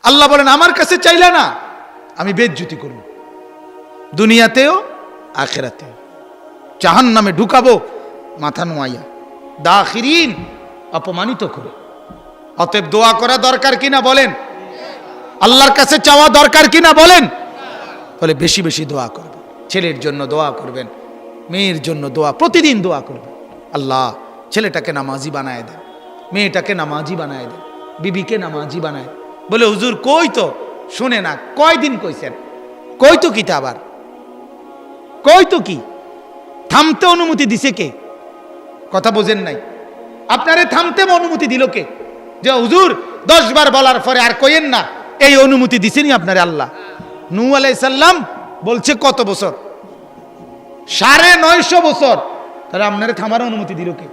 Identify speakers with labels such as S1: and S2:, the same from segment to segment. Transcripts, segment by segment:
S1: আল্লাহ বলেন আমার কাছে চাইলে না আমি বেজ্জতি করব, দুনিয়াতেও আখিরাতেও। জাহান্নামে ঢুকাবো মাথা নোয়াইয়া, দাখিরিন অপমানিত করে। অতএব দোয়া করা দরকার কিনা বলেন? আল্লাহর কাছে চাওয়া দরকার কিনা বলেন? বলে বেশি বেশি দোয়া করবেন, ছেলের জন্য দোয়া করবেন, মেয়ের জন্য দোয়া, প্রতিদিন দোয়া করবেন। আল্লাহ ছেলেটাকে নামাজি বানায় দেন, মেয়েটাকে নামাজি বানায় দেন, বিবিকে নামাজি বানায়। বলে হুজুর কই তো, শুনে না, কয়দিন কইছেন, কই তো কি, আবার কই তো কি? থামতে অনুমতি দিছে কে? কথা বোঝেন নাই? আপনারে থামতে অনুমতি দিল কে? যে হুজুর 10 বার বলার পরে আর কইেন না, এই অনুমতি দিছেনি আপনারে আল্লাহ। নূহ আলাইহিস সালাম বলছে কত বছর? 950 বছর। তাহলে আপনারে থামার অনুমতি দিল কে?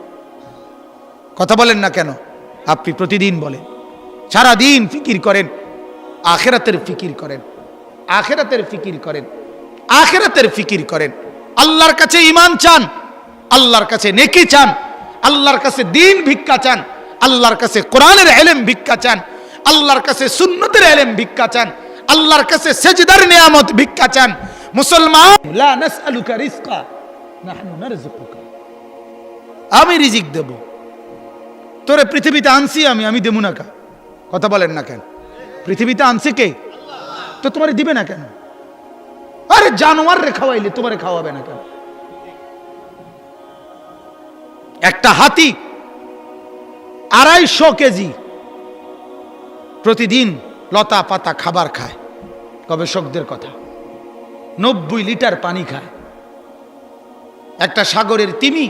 S1: কথা বলেন না কেন? আপনি প্রতিদিন বলেন, সারা দিন ফিকির করেন, আখিরাতের ফিকির করেন, আখিরাতের ফিকির করেন, আখিরাতের ফিকির করেন। আল্লাহর কাছে ঈমান চান, আল্লাহর কাছে নেকি চান, আল্লাহর কাছে দ্বীন ভিক্ষা চান, আল্লাহর কাছে কোরআনের ইলম ভিক্ষা চান, আল্লাহর কাছে সুন্নতের ইলম ভিক্ষা চান, আল্লাহর কাছে সেজদার নিয়ামত ভিক্ষা চান। মুসলমান, লা নাসআলুকা রিজকা নাহনু নারযুকুকা, আমি রিজিক দেব তোরে, পৃথিবীতে আনছি আমি দেবো না কা? কথা বলেন না কেন? পৃথিবীতে আনছে কে? তো তোমারে দিবে না কেন? আরে জানোয়ার রে খাওয়াইলে তোমারে খাওয়াবে না কেন? একটা হাতি 250 কেজি প্রতিদিন লতা পাতা খাবার খায়, গবেষকদের কথা। 90 লিটার পানি খায়। একটা সাগরের তিমি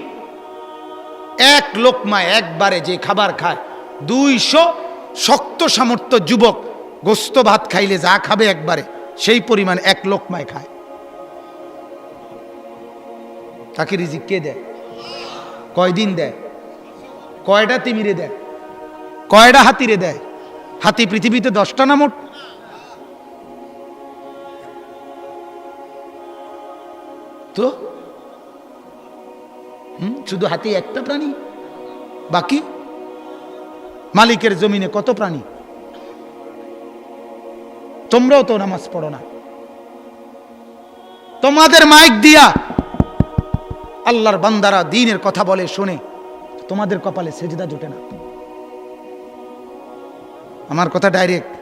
S1: 1 লোকমায় একবারে যে খাবার খায়, 200 শক্ত সামর্থ্য যুবক গোস্ত ভাত খাইলে যা খাবে একবারে, সেই পরিমাণ 1 লোকমায় খায়। তাকে রিজিক কে দেয়? কয়দিন দেয়? কয়টা তিমিরে দেয়? কয়টা হাতিরে দেয়? হাতি পৃথিবীতে 10টা না মোট? তো শুধু হাতি একটা প্রাণী, বাকি মালিকের জমিনে কত প্রাণী? তোমরাও তো নামাজ পড়ো না, তোমাদের মাইক দিয়া আল্লাহর বান্দারা দ্বীনের কথা বলে শুনে, তোমাদের কপালে সেজদা জোটে না। আমার কথা ডাইরেক্ট,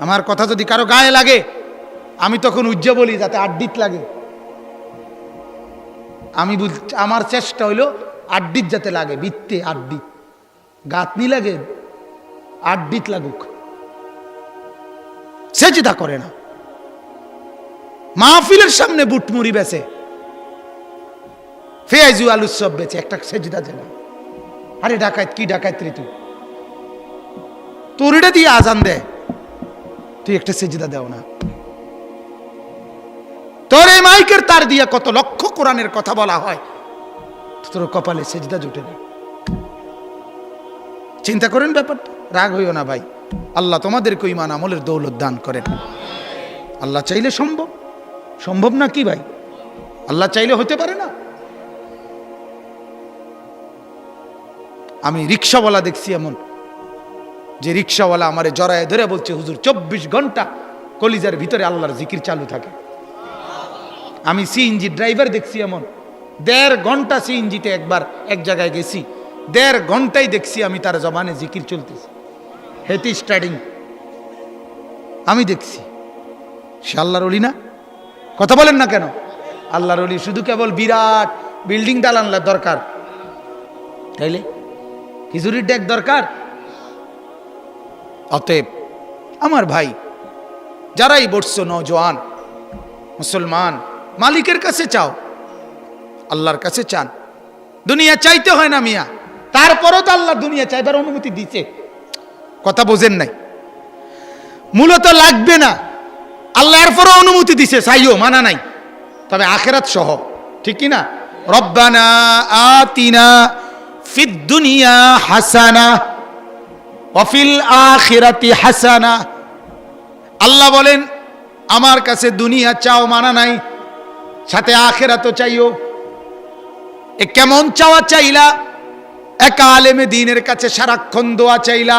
S1: আমার কথা যদি কারো গায়ে লাগে আমি তখন উজ্জ্ব বলি যাতে আড্ডিত লাগে। আমি আমার চেষ্টা হইল আড্ডিত যাতে লাগে, বৃত্তে আড্ডিত, গাতনি লাগে, আড্ডিত লাগুক। সেজদা করে না, মাহফিলের সামনে বুটমুড়ি বেচে, পেঁয়াজু আলুর সব বেচে, একটা সেজদা দেয় না। আরে ডাকাত কি ডাকাত রে তুই, তোরটা দিয়ে আজান দেয়, তুই একটা সেজদা দেও না। তোর এই মাইকের তার দিয়া কত লক্ষ কোরআনের কথা বলা হয়, তোর কপালে সেজদা জুটে না। চিন্তা করেন ব্যাপারটা, রাগ হইও না ভাই। আল্লাহ তোমাদেরকে ঈমান আমলের দৌলত দান করেন। আল্লাহ চাইলে সম্ভব, সম্ভব না কি ভাই? আল্লাহ চাইলে হতে পারে না? আমি রিক্সাওয়ালা দেখছি এমন, যে রিক্সাওয়ালা আমারে জড়ায় ধরে বলছে হুজুর 24 ঘন্টা কলিজার ভিতরে আল্লাহর জিকির চালু থাকে। আমি সিএনজি ড্রাইভার দেখছি এমন, 1.5 ঘন্টা সিএনজিতে একবার এক জায়গায় গেছি, 1.5 ঘন্টাই দেখছি আমি তার জবানে জিকির চলতেছে, হেতি স্টার্টিং আমি দেখছি। সে আল্লাহর ওলি না? কথা বলেন না কেন? আল্লাহর ওলি শুধু কেবল বিরাট বিল্ডিং দালানলার দরকার, তাইলে খিচুড়ির ডেক দরকার? অতএব আমার ভাই যারাই বসছো, নওজোয়ান মুসলমান, মালিকের কাছে চাও, আল্লাহর কাছে চান। দুনিয়া চাইতে হয় না মিয়া, তারপরও তো আল্লাহ দুনিয়া চাইবার অনুমতি দিচ্ছে। কথা বোঝেন নাই? মূলত লাগবে না, আল্লাহ এরপরও অনুমতি দিছে, চাইও মানা নাই, তবে আখিরাত সহ, ঠিক কি না? রব্বানা আতিনা ফিদ দুনিয়া হাসানা ওয়া ফিল আখিরাতি হাসানা। আল্লাহ বলেন আমার কাছে দুনিয়া চাও, মানা নাই, সাথে আখিরাতও চাইও। এ কেমন চাওয়া চাইলা? এক আলেমে দ্বীনের কাছে সারাক্ষণ দোয়া চাইলা,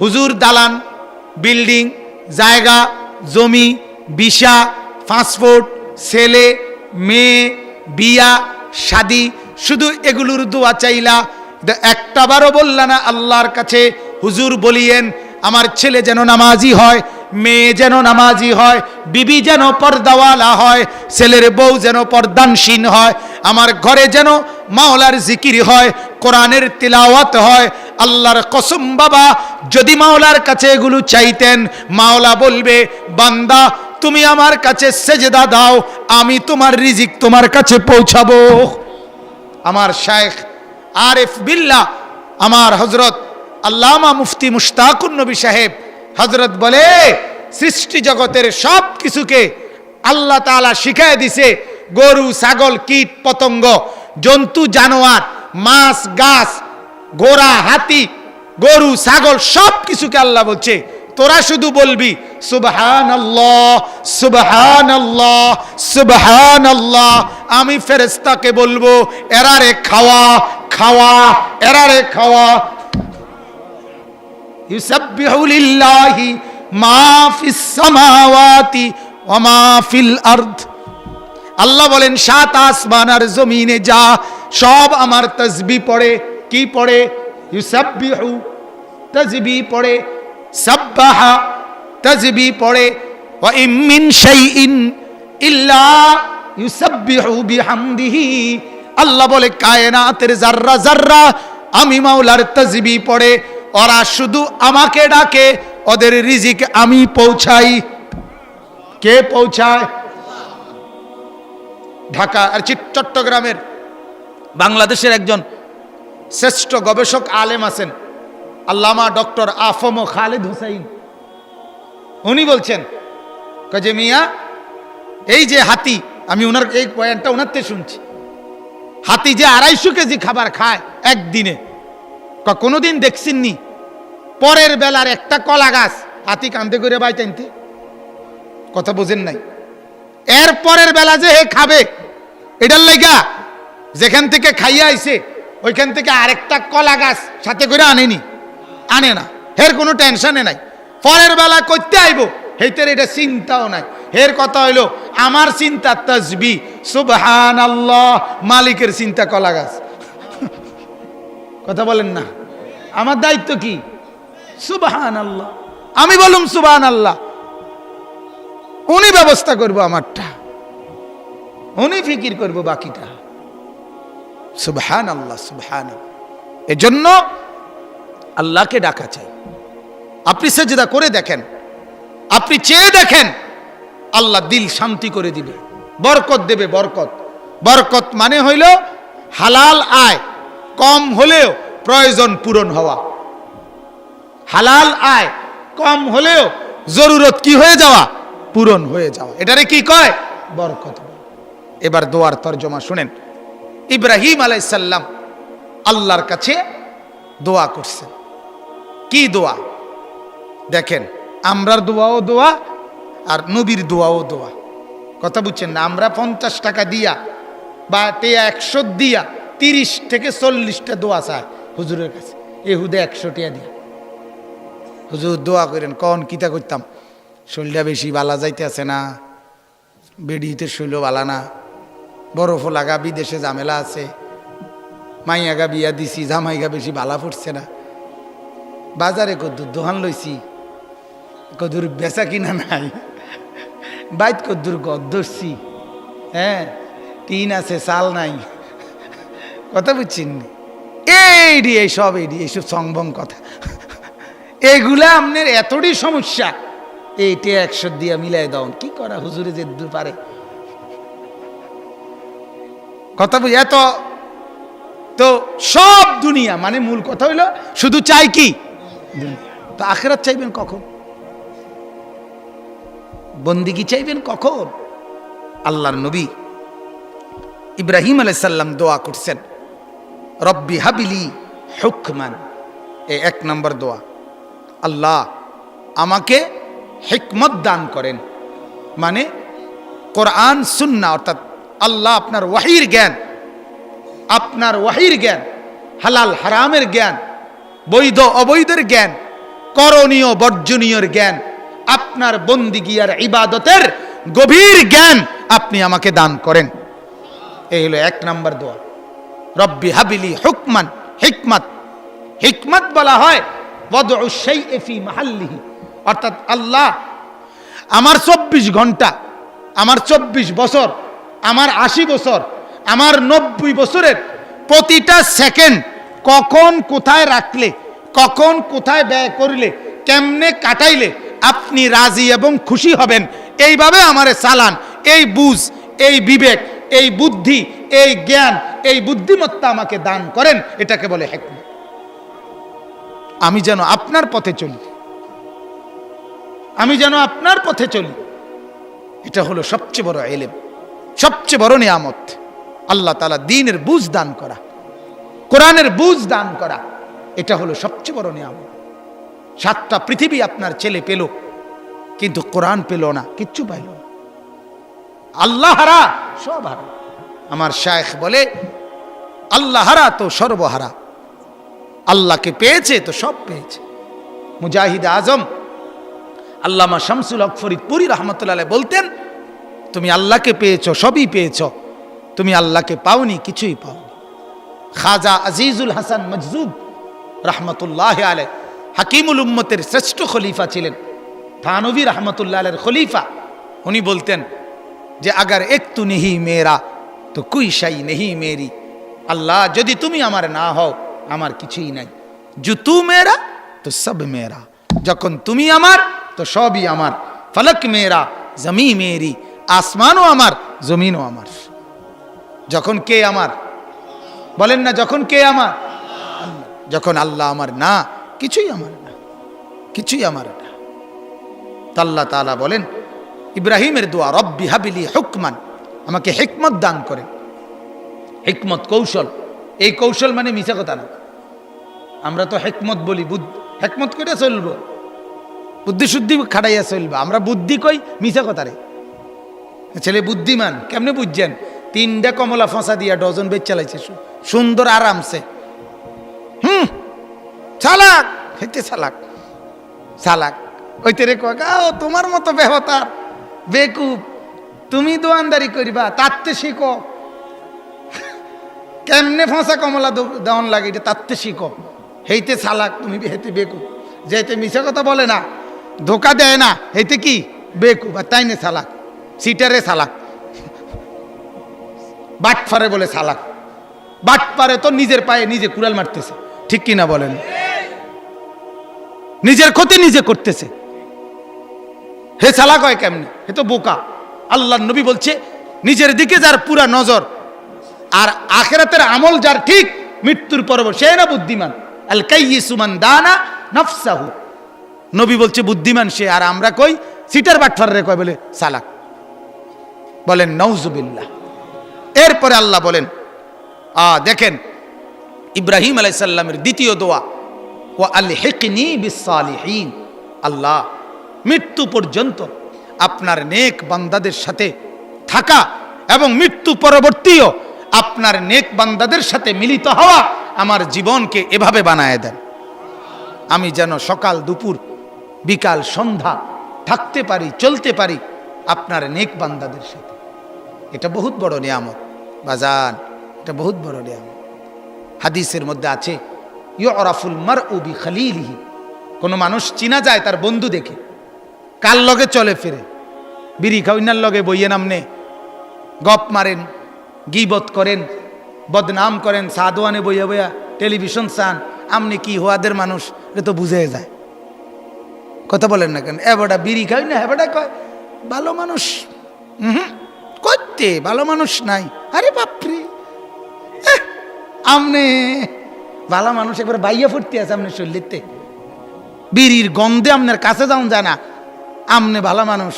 S1: হুজুর দালান বিল্ডিং, জায়গা জমি, ভিসা, পাসপোর্ট, ছেলে মেয়ে, বিয়া শাদি, শুধু এগুলোর দোয়া চাইলা, একটাবারও বললা না আল্লাহর কাছে হুজুর বলিয়েন আমার ছেলে যেন নামাজি হয়, মেয়ে যেন নামাজি হয়, বিবি যেন পর্দাওয়ালা হয়, ছেলের বউ যেন পর্দানশীন হয়, আমার ঘরে যেন মাওলার জিকির হয়, কোরআনের তিলাওয়াত হয়। আল্লাহর কসম বাবা, যদি মাওলার কাছে এগুলো চাইতেন, মাওলা বলবে বান্দা তুমি আমার কাছে সেজদা দাও, আমি তোমার রিজিক তোমার কাছে পৌঁছাবো। আমার শায়েখ আরিফ বিল্লাহ, আমার হযরত আল্লামা মুফতি মুশতাকুন নবী সাহেব হযরত বলে, সৃষ্টি জগতের সব কিছুকে আল্লাহ তাআলা শিখায় দিছে। গরু, ছাগল, কীট পতঙ্গ, জন্তু জানোয়ার, মাছ, গাছ, ঘোড়া, হাতি, গরু, ছাগল সব কিছুকে আল্লাহ বলছে তোরা শুধু বলবি সুবহানাল্লাহ সুবহানাল্লাহ সুবহানাল্লাহ। আমি ফেরেশতাকে বলবো এরারে খাওয়া খাওয়া, এরারে খাওয়া। ইউসাব্বিহু লিল্লাহি মা ফিস সামাওয়াতি ওয়া মা ফিল আরদ। আল্লাহ বলেন সাত আসমান আর জমিনে যা সব আমার তাসবিহ পড়ে। কি পড়ে? ইউসাব্বিহু তাসবিহ পড়ে, সাব্বাহা তাসবিহ পড়ে, ওয়া ইম মিন শাইইন ইল্লা ইউসাব্বিহু বিহামদিহি। আল্লাহ বলে কায়নাতের জাররা জাররা আমি মাওলার তাসবিহ পড়ে, ওরা শুধু আমাকে ডাকে, ওদের রিজিক আমি পৌঁছাই। কে পৌঁছায়? ঢাকা আর চট্টগ্রামের বাংলাদেশের একজন শ্রেষ্ঠ গবেষক আলেম আছেন আল্লামা ডক্টর আফম খালেদ হুসাইন। উনি বলছেন যে মিয়া এই যে হাতি, আমি ওনার এই পয়েন্টটা ওনার থেকে শুনছি, হাতি যে 250 কেজি খাবার খায় একদিনে, কোনোদিন দেখছেননি পরের বেলার একটা কলা গাছ হাতি কান্দে করে বাই টানতে? কথা বোঝেন নাই? এর পরের বেলা যে হে খাবে এটার লাইগা যেখান থেকে খাইয়া আইছে ওইখান থেকে আরেকটা কলা গাছ সাথে করে আনেনি, আনে না, হের কোনো টেনশনে নাই। পরের বেলা করতে আইব হেইতের এটা চিন্তাও নাই। হের কথা হইলো আমার চিন্তা তাসবিহ সুবহানাল্লাহ, মালিকের চিন্তা কলা গাছ। কথা বলেন না? আমার দায়িত্ব কি? সুবহানাল্লাহ, আমি বলুম সুবহানাল্লাহ, উনি ব্যবস্থা করবো আমারটা, উনি ফিকির করবো বাকিটা। সুবহানাল্লাহ সুবহানাল্লাহ। এজন্য আল্লাহকে ডাকা চাই। আপনি সেজদা করে দেখেন, আপনি চেয়ে দেখেন, আল্লাহ দিল শান্তি করে দিবে, বরকত দেবে। বরকত, বরকত মানে হইল হালাল আয়, কম হলেও প্রয়োজন পূরণ হওয়া। হালাল আয় কম হলেও জরুরত কি হয়ে যাওয়া? পূরণ হয়ে যাওয়া। এটারে কি কয়? বরকত। এবার দোয়ার তরজমা শুনেন। ইব্রাহিম আলাইহিস সালাম আল্লাহর কাছে দোয়া করছেন। কি দোয়া? দেখেন, আমরার দোয়াও দোয়া আর নবীর দোয়াও দোয়া। কথা বুঝছেন না? আমরা 50 টাকা দিয়া বা 100 দিয়া 30 থেকে 40টা দোয়া চায় হুজুরের কাছে। এহুদে 100 টাকা দিয়া হুজুর দোয়া করেন। কন কিতা করতাম? শরীরটা বেশি বালা যাইতে আছে না, বেডিতে শৈল বালা না, বরফ লাগা, বিদেশে ঝামেলা আছে, মাইয়াগা বিয়া দিছি, জামাইগা বেশি বালা ফুটছে না, বাজারে কদ্দুর দোকান লইছি, কদ্দুর বেচা কিনা নাই, বাইত কদ্দুর গদ ধরছি, হ্যাঁ টিন আছে চাল নাই। কথা বুঝছেন? এইসব সংবং কথা, এগুলা আপনার এতটাই সমস্যা। এইটা 100 দিয়া মিলাই দাও, কি করা হুজুরে যে দূর পারে। কথা বুঝি? এত তো সব দুনিয়া মানে মূল কথা হইল শুধু চাই কি? তো আখিরাত চাইবেন কখন? বন্দিগি চাইবেন কখন? আল্লাহর নবী ইব্রাহিম আলাইহিস সালাম দোয়া করছেন, রব্বি হাবিলি হুকমান। এই 1 নম্বর দোয়া, আল্লাহ আমাকে হিকমত দান করেন। মানে কোরআন সুন্নাহ, অর্থাৎ আল্লাহ আপনার ওয়াহির জ্ঞান, আপনার ওয়াহির জ্ঞান, হালাল হারামের জ্ঞান, বৈধ অবৈধের জ্ঞান, করণীয় বর্জনীয়র জ্ঞান, আপনার বন্দিগি আর ইবাদতের গভীর জ্ঞান আপনি আমাকে দান করেন। এই হলো 1 নম্বর দোয়া। রব্বি হাবিলি হুকমান, হিকমত। হিকমত বলা হয় ওয়াদউ শাইই ফি মাহাল্লিহি, অর্থাৎ আল্লাহ আমার 24 ঘন্টা, আমার 24 বছর, আমার 80 বছর, আমার 90 বছরের প্রতিটা সেকেন্ড কখন কোথায় রাখলে, কখন কোথায় ব্যয় করলে, কেমনে কাটাইলে আপনি রাজি এবং খুশি হবেন, এইভাবে আমারে চালান। এই বুঝ, এই বিবেক, এই বুদ্ধি, এই জ্ঞান, এই বুদ্ধিমত্তা আমাকে দান করেন। এটাকে বলে হিকমত। আমি যেন আপনার পথে চলি, আমি যেন আপনার পথে চলি। এটা হলো সবচেয়ে বড় ইলম, সবচেয়ে বড় নিয়ামত। আল্লাহ তাআলা দ্বীনের বুঝ দান করা, কোরআনের বুঝ দান করা, এটা হলো সবচেয়ে বড় নিয়ামত। 7টা পৃথিবী আপনার ছেলে পেল, কিন্তু কোরআন পেল না, কিচ্ছু পাইল না। আল্লাহ হারা, সব হারা। আমার শায়েখ বলে আল্লাহ হারা তো সর্বহারা, আল্লাহকে পেয়েছে তো সব পেয়েছে। মুজাহিদ আজম আল্লামা শামসুল হক ফরিদপুরি রহমতুল্লাহ আলাইহি বলতেন, তুমি আল্লাহকে পেয়েছো, সবই পেয়েছো, তুমি আল্লাহকে পাওনি, কিছুই পাওনি। খাজা আজিজুল হাসান মজজুব রহমতুল্লাহ আলাইহি হাকিমুল উম্মতের শ্রেষ্ঠ খলিফা ছিলেন, থানভী রহমতুল্লাহ আলাইহির খলিফা। উনি বলতেন যে আগার এক তু নেহি মেরা তো কুই শাই নেহি মেরি। আল্লাহ যদি তুমি আমার না হও, আমার কিছুই নাই। জু তু মেরা তো সব মেরা, যখন তুমি আমার তো সবই আমার। ফলক মেরা জমি মেরি, আসমানও আমার, জমিনও আমার। যখন কে আমার, বলেন না, যখন কে আমার? যখন আল্লাহ আমার না, কিছুই আমার না, কিছুই আমার না। আল্লাহ তাআলা বলেন ইব্রাহিমের দোয়া, রব্বি হাবিলি হুকমান, আমাকে হিকমত দান করেন। হিকমত কৌশল, এই কৌশল মানে মিছা কথা না। আমরা তো হিকমত বলি, হিকমত করে চলবো, বুদ্ধি শুদ্ধি খাটাইয়া চলবো। আমরা বুদ্ধি কই, মিছা কথা রে। ছেলে বুদ্ধিমান, কেমনে বুঝছেন? 3টা কমলা ফাঁসা দিয়া ডজন বেচ চালাইছে, সুন্দর আরামসে। চালাক, হেঁটে চালাক, চালাক ওইতে রে কাকা, ও তোমার মতো বেহতার বেকুব, তুমি দোয়ানদারি করিবা, তাতে শিখো কেমনে ফাঁসা কমলা দেওয়ান লাগে, এটা তাতে শিখো। হেইতে চালাক, তুমি হেতে বেকুব। যেতে মিছা কথা বলে না, ধোকা দেয় না, হেতে কি বেকুব, আর তাই নে চালাক, সিটারে চালাক, বাটফারে বলে চালাক। বাটপারে তো নিজের পায়ে নিজে কুড়াল মারতেছে, ঠিক কিনা বলেন? নিজের ক্ষতি নিজে করতেছে, হে চালাক হয় কেমনে? হে তো বোকা। আল্লাহর নবী বলছে নিজের দিকে যার পুরা নজর আর আখিরাতের আমল যার ঠিক, মৃত্যুর পর সে না বুদ্ধিমান। আল কাইয়িসু মান দানা নাফসাহু, নবী বলছে বুদ্ধিমান সে। আর আমরা কই সিটার বাটফারে কয় বলে চালাক। বলেন নাউজুবিল্লাহ। এরপরে আল্লাহ বলেন, দেখেন ইব্রাহিম আলাইহিস সালামের দ্বিতীয় দোয়া, ওয়া আলহিকনি বিসসালিহিন, আল্লাহ মৃত্যু পর্যন্ত আপনার নেক বান্দাদের সাথে থাকা এবং মৃত্যু পরবর্তীও আপনার নেক বান্দাদের সাথে মিলিত হওয়া আমার জীবনকে এভাবে বানায় দেন, আমি যেন সকাল দুপুর বিকাল সন্ধ্যা থাকতে পারি, চলতে পারি আপনার নেক বান্দাদের সাথে। এটা বহুত বড় নিয়ামত বাজান, এটা বহুত বড় নিয়ামত। হাদিসের মধ্যে আছে ইউরাফুল মারউ বিখালিলিহি, কোন মানুষ চিনা যায় তার বন্ধু দেখে। কার লগে চলে ফিরে, বিড়ি খাওয়ার লগে বইয়ে নামনে গপ মারেন, গীবত করেন, বদনাম করেন, সাদওয়ানে বইয়া বইয়া টেলিভিশন চান, আমনি কি হওয়াদের মানুষ, এটা তো বুঝে যায়। কথা বলেন না কেন? এবারটা বিড়ি খাই না, এবারটা কয় ভালো মানুষ, করতে ভালো মানুষ নাই। আরে বাপরে, আমনে ভালো মানুষ একবার বাইয়া ফুটতে আছে আপনার শরীরতে, বিড়ির গন্ধে আপনার কাছে যাওয়া যায় না, আমনে ভালো মানুষ।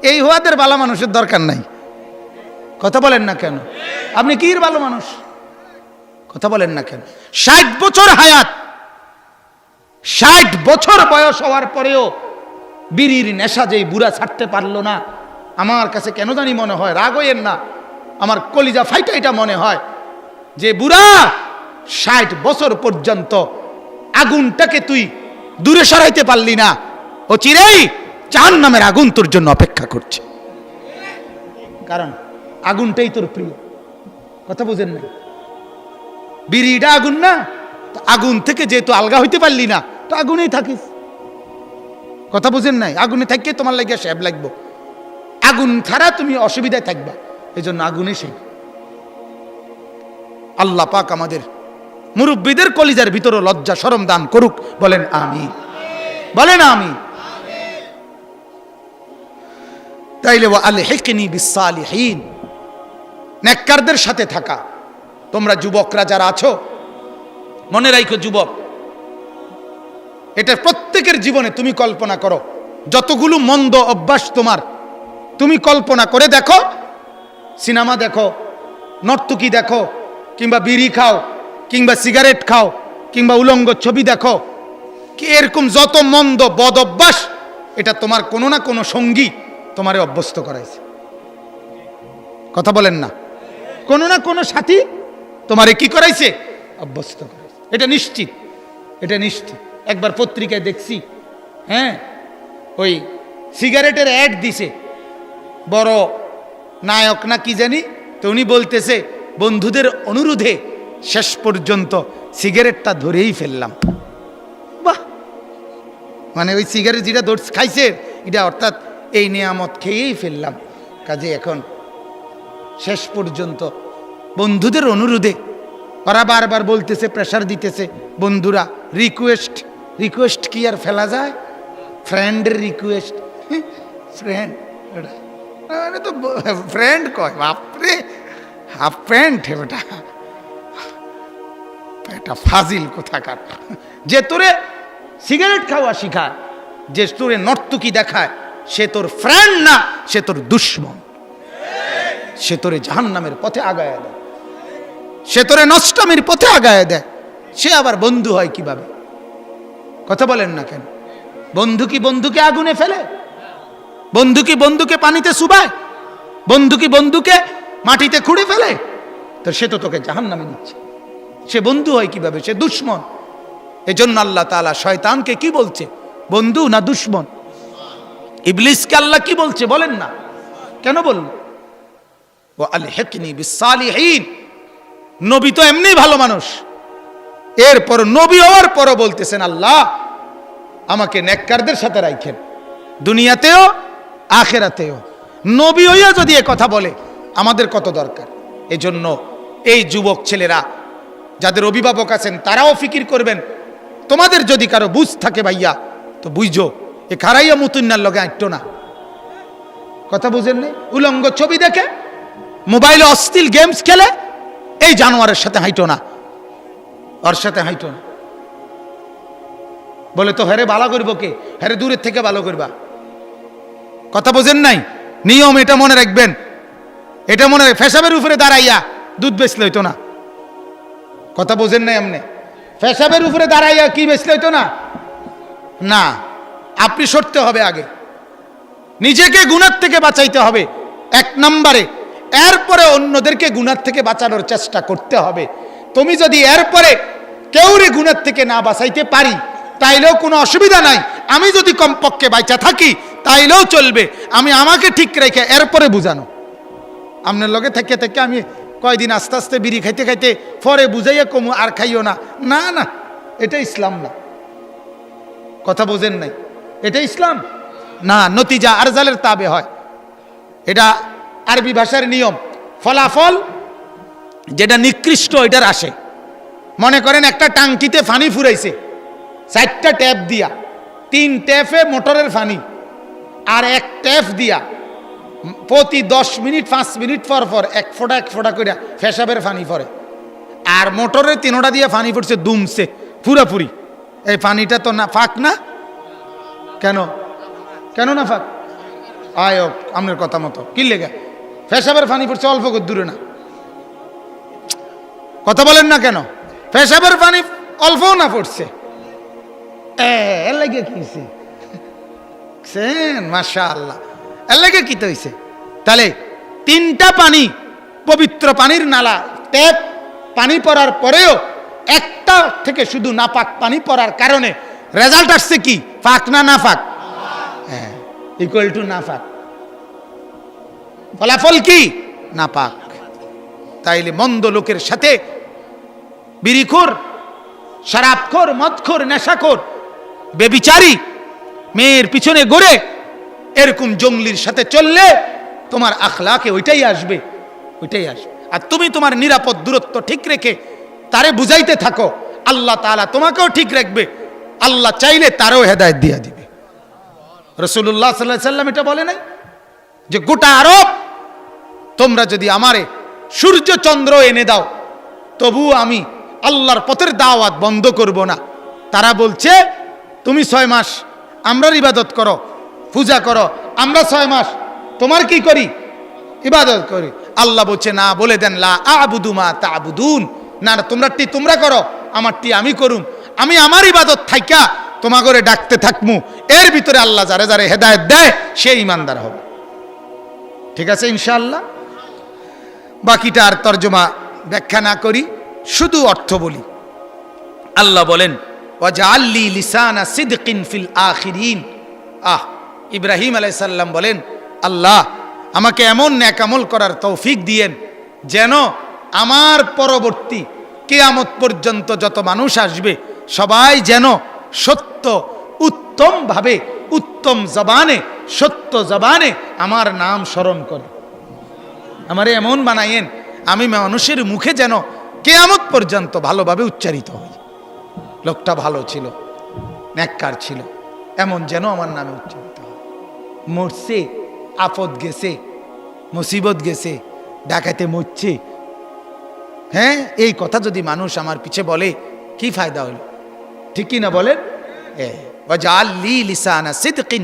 S1: এই হওয়াদের ভালো মানুষের দরকার নাই। কথা বলেন না কেন? আপনি কি ভালো মানুষ? কথা বলেন না কেন? 60 বছর হায়াত, 60 বছর বয়স হওয়ার পরেও বিড়ির নেশা যেই বুড়া ছাড়তে পারলো না, আমার কাছে কেন জানি মনে হয়, রাগ হইয়েন না, আমার কলিজা ফাইটা এটা মনে হয় যে বুড়া 60 বছর পর্যন্ত আগুনটাকে তুই দূরে সরাইতে পারলি না, ও চিরেই জাহান্নামের আগুন তোর জন্য অপেক্ষা করছে। কারণ আগুনটাই তোর প্রিয়। কথা বুঝেন না? বিড়িটা আগুন না? তো আগুন থেকে যেহেতু আলগা হইতে পারলি না, তো আগুনেই থাকিস। কথা বুঝেন নাই? আগুনে থাকিয়ে তোমার লাগিয়া স্যাব লাগবো, আগুন ছাড়া তুমি অসুবিধায় থাকবা, এই জন্য আগুনে সেই। আল্লাহ পাক আমাদের মুরব্বীদের কলিজার ভিতরে লজ্জা শরম দান করুক। বলেন আমিন, বলেন আমিন। তাইলে ওয়া আলহিকনি বিসসালিহিন, নেককারদের সাথে থাকা। তোমরা যুবকরা যারা আছো, মনে রাখো যুবক, এটা প্রত্যেকের জীবনে তুমি কল্পনা করো, যতগুলো মন্দ অভ্যাস তোমার, তুমি কল্পনা করে দেখো, সিনেমা দেখো, নর্তকী দেখো, কিংবা বিড়ি খাও, কিংবা সিগারেট খাও, কিংবা উলঙ্গ ছবি দেখো, কি এরকম যত মন্দ বদ অভ্যাস, এটা তোমার কোনো না কোনো সঙ্গী তোমারে অভ্যস্ত করাইছে। কথা বলেন না? কোনো না কোনো সাথী তোমারে কি করাইছে? অভ্যস্ত করাইছে। এটা নিশ্চিত, এটা নিশ্চিত। একবার পত্রিকায় দেখছি, হ্যাঁ, ওই সিগারেটের অ্যাড দিছে, বড় নায়ক না কি জানি, তো উনি বলতেছে বন্ধুদের অনুরোধে শেষ পর্যন্ত সিগারেটটা ধরেই ফেললাম। বাহ, মানে ওই সিগারেট যেটা খাইছে এটা, অর্থাৎ এই নিয়ামত খেয়েই ফেললাম, কাজে এখন শেষ পর্যন্ত বন্ধুদের অনুরোধে। ওরা বারবার বলতেছে, প্রেশার দিতেছে, বন্ধুরা রিকোয়েস্ট, রিকোয়েস্ট কি আর ফেলা যায়? ফ্রেন্ডের রিকোয়েস্ট, ফ্রেন্ড, এটা তো ফ্রেন্ড কয়, বাপরে, হাফ প্যান্ট বেটা, এটা ফাজিল কোথাকার। যে তোরে সিগারেট খাওয়া শিখায়, যে তোরে নর্তকী দেখায়, সে তোর ফ্রেন্ড না, সে তোর দুশ্মন। সে তোরে জাহান্নামের পথে আগায় দেয়, সে তোরে নষ্টামির পথে আগায় দেয়। সে আবার বন্ধু হয় কিভাবে? কথা বলেন না কেন? বন্ধু কি বন্ধুকে আগুনে ফেলে? বন্ধু কি বন্ধুকে পানিতে চুবায়? বন্ধু কি বন্ধুকে মাটিতে খুঁড়ে ফেলে? তো সে তো তোকে জাহান্নামে নিচ্ছে। সে বন্ধু হয় কিভাবে? সে দুশ্মন। এজন্য আল্লাহ তাআলা শয়তানকে কি বলছে? বন্ধু না দুশ্মন? ইবলিসকে আল্লাহ কি বলছে বলেন না? কেন বলল? ওয়া আলহিকনি বিসসালিহিন। নবী তো এমনি ভালো মানুষ, এরপর নবী হওয়ার পরও বলতেছেন, আল্লাহ আমাকে নেককারদের সাথে রাখেন, দুনিয়াতেও আখিরাতেও। নবী হইয়া যদি এ কথা বলে, আমাদের কত দরকার। এজন্য এই যুবক ছেলেরা যাদের অভিভাবক আছেন, তারাও ফিকির করবেন। তোমাদের যদি কারো বুঝ থাকে ভাইয়া, তো বুঝো এ খারাইয়া মুতুন্নার লগে আঁটতো না। কথা বুঝেন না? উলঙ্গ ছবি দেখে, মোবাইলে অশ্লীল গেমস খেলে, এই জানোয়ারের সাথে হাইটো না, ওর সাথে হাইটো না। বলে তো হেরে ভালো করবো কে? হেরে দূরের থেকে ভালো করবা। কথা বোঝেন নাই? নিয়ম এটা মনে রাখবেন, এটা মনে রাখ। ফেসাবের উপরে দাঁড়াইয়া দুধ বেচলে হইতো না। কথা বোঝেন নাই? এমনি ফেসাবের উপরে দাঁড়াইয়া কি বেচলে হইতো না? না, আপনি সরতে হবে আগে, নিজেকে গুনার থেকে বাঁচাইতে হবে এক নম্বরে, এরপরে অন্যদেরকে গুনার থেকে বাঁচানোর চেষ্টা করতে হবে। তুমি যদি এরপরে কেউরে গুনার থেকে না বাঁচাইতে পারি, তাইলেও কোনো অসুবিধা নাই। আমি যদি কমপক্ষে বাইচা থাকি তাইলেও চলবে। আমি আমাকে ঠিক রেখে এরপরে বুঝানো। আপনার লগে থেকে থেকে আমি কয়দিন আস্তে আস্তে বিড়ি খাইতে খাইতে পরে বুঝাইয়া কমু আর খাইও না, না না, এটা ইসলাম না। কথা বোঝেন নাই? এটা ইসলাম না। নতিজা আরজালের তাবে হয়, এটা আরবি ভাষার নিয়ম। ফলাফল যেটা নিকৃষ্ট এটার আসে। মনে করেন একটা টাঙ্কিতে পানি ফুরাইছে 4টা ট্যাপ দিয়া, 3 ট্যাপে মোটরের পানি, আর 1 ট্যাপ দিয়া প্রতি 10 মিনিট 5 মিনিট পর পর এক ফোঁটা করে ফেসাবের পানি পড়ে। আর মোটরের 3টা দিয়ে পানি পড়ছে দুমছে পুরাপুরি। এই পানিটা তো না ফাঁক না? কেন কেন না ফাঁক? আয় আপনার কথা মতো কি লেগে ফেসাবের পানি পড়ছে অল্প দূরে না। কথা বলেন না কেন? ফেসাবের পানি অল্পও না পড়ছে, এর লাগে কি হয়েছে? মাশাআল্লাহ, এর লাগে কি তো হয়েছে? তাহলে 3টা পানি, পবিত্র পানির নালা, ট্যাপ পানি পড়ার পরেও একটা থেকে শুধু নাপাক পানি পড়ার কারণে রেজাল্ট আসছে কি? ফাক না নাফাক? হ্যাঁ, ইকুয়াল টু নাফাক। ফলাফল কি? নাপাক। তাইলে মন্দ লোকের সাথে বিড়িখোর, শরাবখোর, মদখোর, নেশাখোর, বেবিচারী, মেয়ের পিছনে ঘুরে এরকম জঙ্গলির সাথে চললে তোমার আখলাকে ওইটাই আসবে, ওইটাই আসবে। আর তুমি তোমার নিরাপদ দূরত্ব ঠিক রেখে তারে বুঝাইতে থাকো, আল্লাহ তাআলা তোমাকেও ঠিক রাখবে। আল্লাহ চাইলে তারও হেদায়েত দিয়ে দিবে। রাসূলুল্লাহ সাল্লাল্লাহু আলাইহি সাল্লাম এটা বলে নাই যে গোটা আরব তোমরা যদি আমারে সূর্য চন্দ্র এনে দাও তবু আমি আল্লাহর পথের দাওয়াত বন্ধ করব না। তারা বলছে তুমি 6 মাস আমরার ইবাদত করো, পূজা করো, আমরা 6 মাস তোমার কি করি? ইবাদত করি। আল্লাহ বলছে না, বলে দেন লা আ'বুদু মা তা'বুদুন, না না তোমরাটি তোমরা করো, আমারটি আমি করুম। আমি আমার ইবাদত থাইকা তোমাগরে ডাকতে থাকমু। এর ভিতরে আল্লাহ যারে যারে হেদায়েত দেয় সে ঈমানদার হবে। ঠিক আছে ইনশাআল্লাহ। বাকিটা আর তরজমা ব্যাখ্যা না করি, শুধু অর্থ বলি। আল্লাহ বলেন ওয়াজআললি লিসানা সিদকিন ফিল আখিরিন। ইব্রাহিম আলাইহিস সালাম বলেন আল্লাহ আমাকে এমন নেক আমল করার তৌফিক দিয়েন যেন আমার পরবর্তী কিয়ামত পর্যন্ত যত মানুষ আসবে সবাই যেন সত্য উত্তম ভাবে, উত্তম জবানে, সত্য জবানে আমার নাম স্মরণ করে। আমারে এমন বানাইয়েন আমি মানুষের মুখে যেন কিয়ামত পর্যন্ত ভালোভাবে উচ্চারিত হই। লোকটা ভালো ছিল, নেককার ছিল, এমন যেন আমার নামে উচ্চারিত হয়। মরছে, আপদ গেছে, মুসিবত গেছে, ডাকাতে মরছে, হ্যাঁ, এই কথা যদি মানুষ আমার পিছে বলে কি ফায়দা হলো? ঠিক কি না বলেন? ওয়াজআললি লিসানা সিদকিন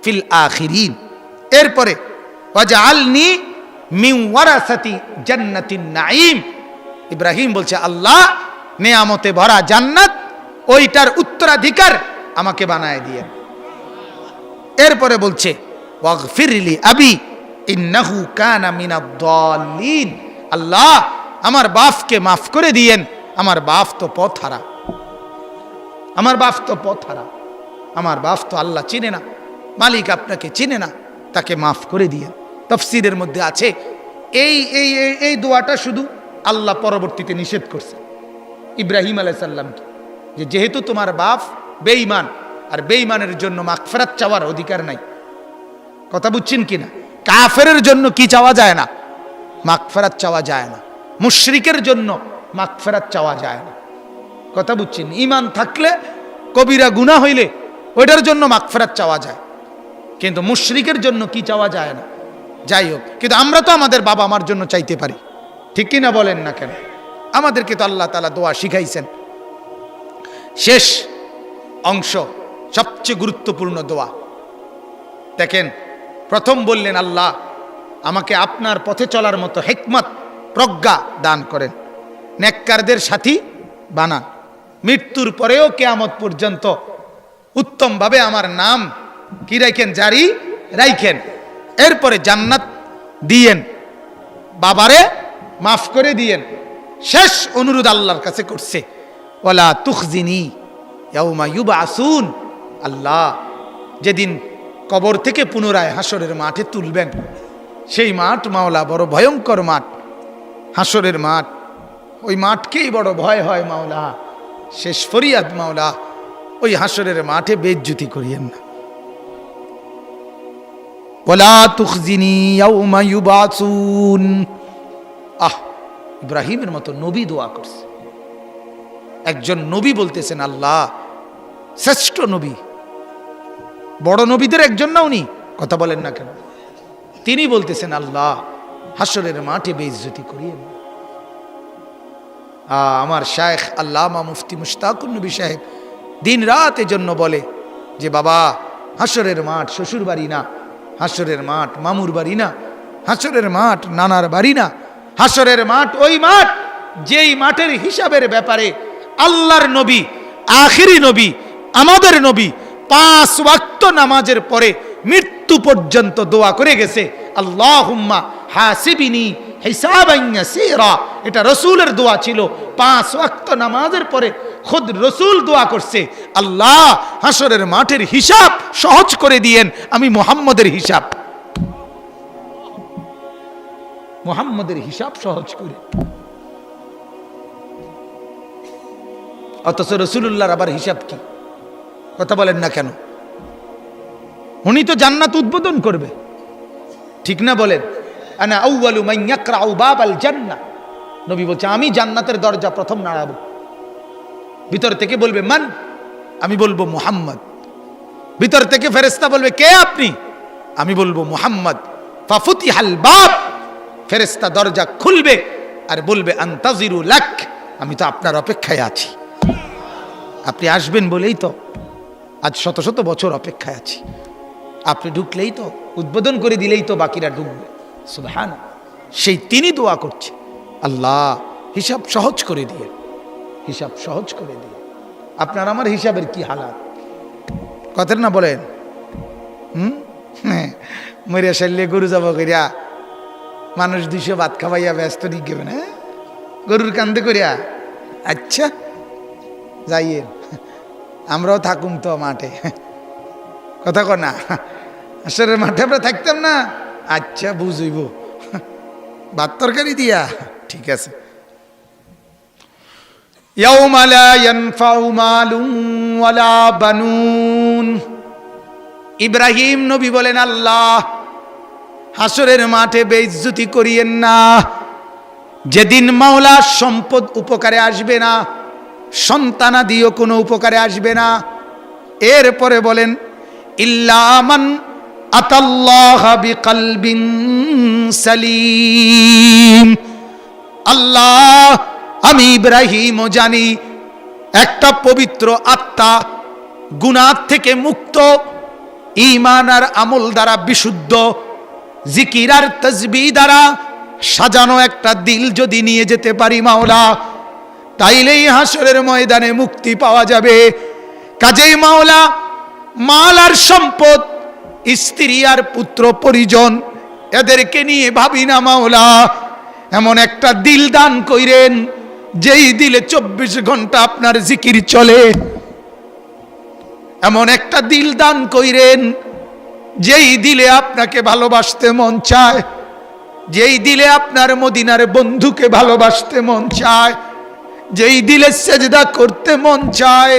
S1: ফিল আখিরিন। এরপরে ওয়াজআলনি মিন ওয়ারাসাতি জান্নাতিন নাঈম। ইব্রাহিম বলছে আল্লাহ নেয়ামতে ভরা জান্নাত ওইটার উত্তরাধিকার আমাকে বানায় দিয়ে। এরপরে বলছে ওয়াগফিরলি আবি ইন্নাহু কানা মিনাদ দাল্লিন। আল্লাহ আমার বাপকে মাফ করে দিয়েন, আমার বাপ তো পথহারা, আমার বাপ তো পথহারা, আমার বাপ তো আল্লাহ চিনে না, মালিক আপনাকে চিনে না, তাকে মাফ করে দিয়েন। তাফসীরের মধ্যে আছে এই এই এই দোয়াটা শুধু আল্লাহ পরবর্তীতে নিষেধ করছে ইব্রাহিম আলাইহিস সালামকে, যে যেহেতু তোমার বাপ বেঈমান, আর বেঈমানের জন্য মাগফিরাত চাওয়ার অধিকার নাই। কথা বুঝছেন কিনা? কাফেরের জন্য কি চাওয়া যায় না? মাগফিরাত চাওয়া যায় না। মুশরিকের জন্য মাগফিরাত চাওয়া যায় না। কথা বুঝছেন? ঈমান থাকলে কবিরা গুনাহ হইলে ওইটার জন্য মাগফিরাত চাওয়া যায়, কিন্তু মুশরিকের জন্য কি চাওয়া যায় না। যাই হোক, কিন্তু আমরা তো আমাদের বাবা মার জন্য চাইতে পারি, ঠিক কি না বলেন না কেন? আমাদেরকে তো আল্লাহ তাআলা দোয়া শিখাইছেন। শেষ অংশ সবচেয়ে গুরুত্বপূর্ণ দোয়া। দেখেন, প্রথম বললেন আল্লাহ আমাকে আপনার পথে চলার মতো হিকমত, প্রজ্ঞা দান করেন, নেককারদের সাথী বানান, মৃত্যুর পরেও কিয়ামত পর্যন্ত উত্তমভাবে আমার নাম কি রাখেন? জারি রাখেন। এরপরে জান্নাত দিয়েন, বাবারে মাফ করে দিয়েন। শেষ অনুরোধ আল্লাহর কাছে করছে ওয়ালা তুখজিনি ইয়াউমা ইউবআসুন। আল্লাহ যেদিন কবর থেকে পুনরায় হাসরের মাঠে তুলবেন, সেই মাঠ মাওলা বড় ভয়ঙ্কর মাঠ, হাসরের মাঠ। ওই মাঠকেই বড় ভয় হয় মাওলা। শেষ ফরিয়াদ মাওলা, ওই হাসরের মাঠে বেইজ্জতি করিয়েন না। ওয়ালা তুখজিনি ইয়াউমা ইউবআসুন। ইব্রাহিমের মতো নবী দোয়া করছে। একজন নবী বলতেছেন আল্লাহ, শ্রেষ্ঠ নবী, বড় নবীদের একজন না উনি? কথা বলেন না কেন? তিনি বলতেছেন আল্লাহ হাসরের মাঠে বেইজ্জতি করিয়েন। আমার শায়েখ আল্লামা মুফতি মুশতাকুন নবী সাহেব দিন রাত এজন্য বলে যে বাবা, হাসরের মাঠ শ্বশুর বাড়ি না, হাসরের মাঠ মামুর বাড়ি না, হাসরের মাঠ নানার বাড়ি না, হাসরের মাঠ ওই মাঠ যেই মাঠের হিসাবের ব্যাপারে আল্লাহর নবী, আখিরি নবী, আমাদের নবী 5 ওয়াক্ত নামাজের পরে মৃত্যু পর্যন্ত দোয়া করে গেছে, আল্লাহুম্মা হাসিবিনি হিসাবান ইয়াসীরা। এটা রাসূলের দোয়া ছিল। 5 ওয়াক্ত নামাজের পরে খুদ রাসূল দোয়া করছে, আল্লাহ হাসরের মাঠের হিসাব সহজ করে দিয়েন, আমি মুহাম্মদের হিসাব, মুহাম্মদের হিসাব সহজ করে। অথচ রাসূলুল্লাহর আবার হিসাব কি? কথা বলেন না কেন? উনি তো জান্নাত উদ্বোধন করবে, ঠিক না বলেন? আনা আউয়ালু মান ইয়াকরাউ বাবাল জান্নাহ, নবী বলছে আমি জান্নাতের দরজা প্রথম নাড়াবো। ভিতর থেকে বলবে মান, আমি বলবো মুহাম্মদ। ভিতর থেকে ফেরেশতা বলবে কে আপনি? আমি বলবো মুহাম্মদ। ফাফুতিহাল বাব, ফেরেশতা দরজা খুলবে আর বলবে আনতাজিরু লাক, আমি তো আপনার অপেক্ষায় আছি, আপনি আসবেন বলেই তো আজ শত শত বছর অপেক্ষায় আছি, আপনি ঢুকলেই তো, উদ্বোধন করে দিলেই তো বাকিরা ঢুকবে। সুবহানাল্লাহ। সেই তিনি দোয়া করছে, আল্লাহ হিসাব সহজ করে দিয়ে, হিসাব সহজ করে দিয়ে। আপনার আমার হিসাবের কি হালাত, কথা না বলেন? মরিয়া সাইলে গরু যাব করিয়া মানুষ 200 ভাত খাওয়াইয়া ব্যস্ত নিয়ে গেবেন, হ্যাঁ গরুর কান্দে করিয়া। আচ্ছা যাইয়ে আমরাও থাকুম তো মাঠে, কথা কর না, আসলে মাঠে আমরা থাকতাম না। আচ্ছা বুঝইব, ভাত তরকারি দিয়া, ঠিক আছে। ইয়াউমা লা ইয়ানফাউ মালুন ওয়ালা বানুন। ইব্রাহিম নবী বলেন, আল্লাহ হাসরের মাঠে বেইজ্জতি করিয়েন না, যেদিন মাওলা সম্পদ উপকারে আসবে না, সন্তানাদিও কোনো উপকারে আসবে না। এরপরে বলেন ইল্লা মান আতাল্লাহ বিকলবিন সালিম। আল্লাহ আমি ইব্রাহিমও জানি একটা পবিত্র আত্মা, গুনাহ থেকে মুক্ত, ঈমান আর আমল দ্বারা বিশুদ্ধ, জিকির আর তাসবিহ দ্বারা সাজানো একটা দিল যদি নিয়ে যেতে পারি মাওলা, তাইলেই হাসরের ময়দানে মুক্তি পাওয়া যাবে। কাজেই মাওলা মাল আর সম্পদ, স্ত্রী আর পুত্র পরিজন এদেরকে নিয়ে ভাবি না মাওলা, এমন একটা দিল দান কইরেন যেই দিলে 24 ঘন্টা আপনার জিকির চলে, এমন একটা দিল দান কইরেন যেই দিলে আপনাকে ভালোবাসতে মন চায়, যেই দিলে আপনার মদিনার বন্ধুকে ভালোবাসতে মন চায়, যেই দিলে সেজদা করতে মন চায়,